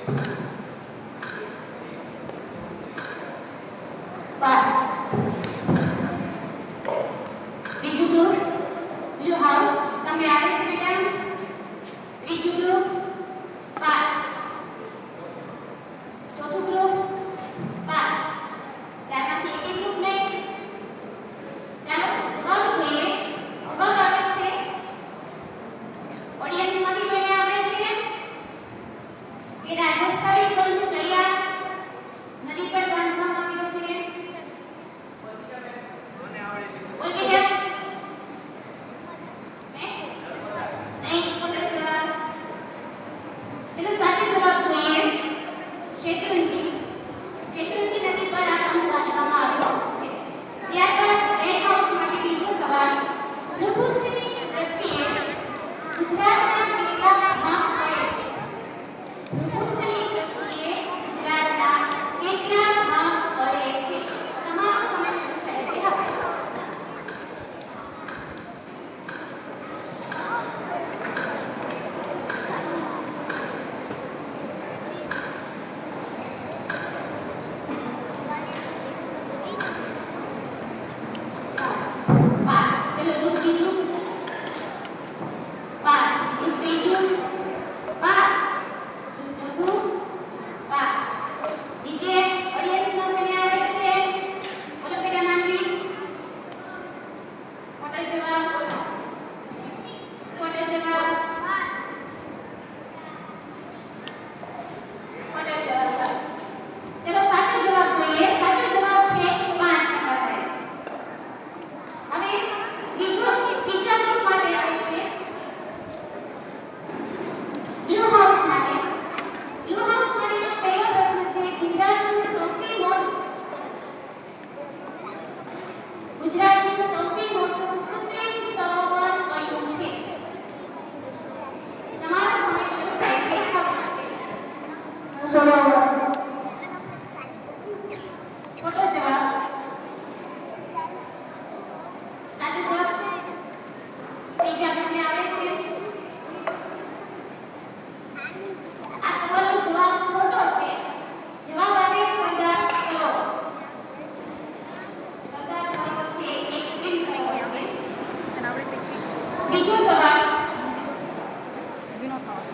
Pass. બીજું group blue house તમને આવે છે બેટા? ત્રીજું ગ્રુપ પાસ. ચોથું ગ્રુપ પાસ. ચારમાંથી એક ગ્રુપ નહીં. ચાલો જવાબ જોઈએ. જવાબ આવે છે ઓડિયન્સમાંથી કોઈને આવે છે કે રાજસ્થાની બંધ દરિયા નદી પર બાંધવામાં આવ્યો છે? બોલ બેટા. નહીં ખોટો જવાબ. ચલો સાચો જવાબ જોઈએ. શેત્રુંજી. શેત્રુંજી નદી પર આ બંધ બાંધવામાં આવ્યો છે. ત્યારબાદ રેડ હાઉસ માટે બીજો સવાલ. ભૂપૃષ્ઠની દ્રષ્ટિએ ગુજરાતના કેટલા ભાગ પડે છે? ભૂપૃષ્ઠની દ્રષ્ટિએ ગુજરાતના કેટલા ભાગ પડે છે? તમારો સમય શરૂ થાય છે હવે. પાસ. ચલો ગ્રુપ બીજું પાસ. ગ્રુપ ત્રીજું પાસ. ગ્રુપ ચોથું પાસ. નીચે ઓડિયન્સમાં કોને આવે છે? બોલો બેટા માનવી. ખોટો જવાબ. ખોટો જવાબ. ખોટો જવાબ. ચલો સાચો જવાબ જોઈએ. સાચો જવાબ છે 5 પડે છે. હવે બીજા ગ્રુપ માટે આવે છે બ્લુ હાઉસ માટે. બ્લુ હાઉસ માટેનો પહેલો પ્રશ્ન છે ગુજરાતનું સૌથી મોટું કૃત્રિમ સરોવર કયું છે? તમારો સમય શરૂ થાય છે હવે. સરોવર. ખોટો જવાબ. સાચો જવાબ ત્રીજા ગ્રુપને આવે છે. આ સવાલનો જવાબ ખોટો છે. જવાબ આવે સરદાર સરોવર. સરદાર સરોવર છે એક કૃત્રિમ સરોવર છે. બીજો સવાલ.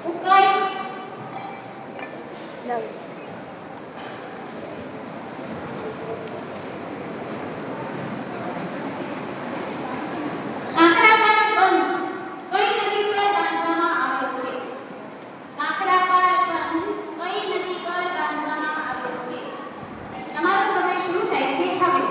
ઉકાઈ કાંકરાપાર બંધ કઈ નદી પર બાંધવામાં આવ્યો છે? કાંકરાપાર બંધ કઈ નદી પર બાંધવામાં આવ્યો છે? તમારો સમય શરૂ થાય છે હવે.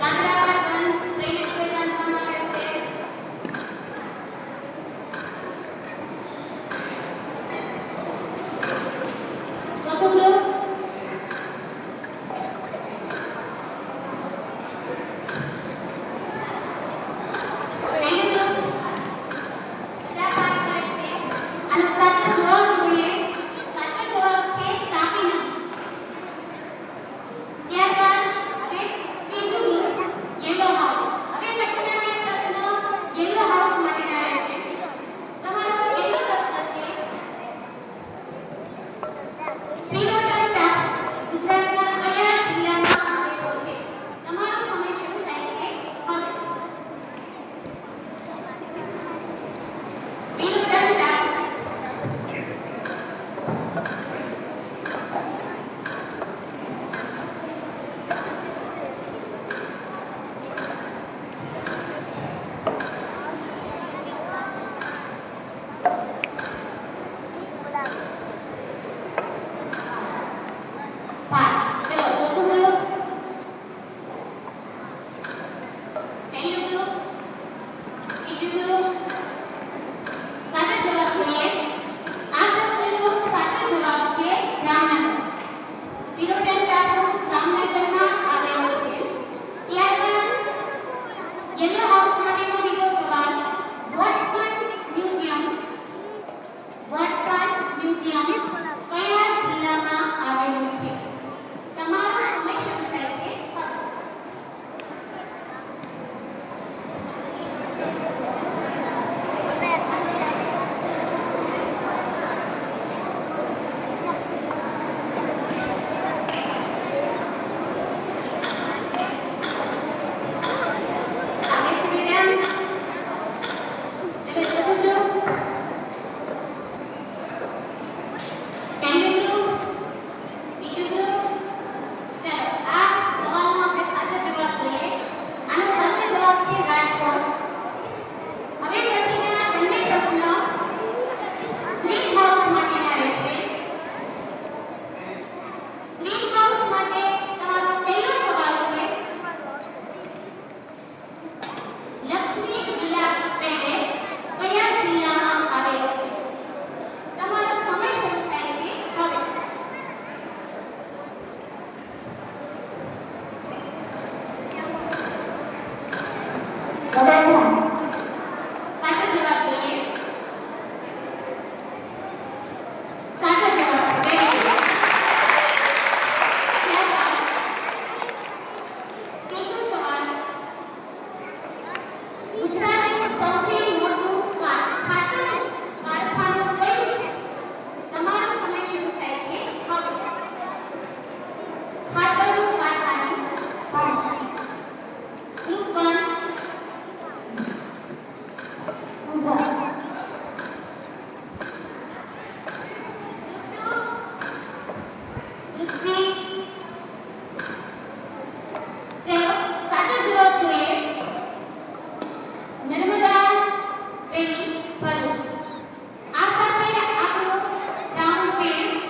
કાંકરાપાર બંધ પેલી ભરૂચ. આ સાથે આપણો રાઉન્ડ 2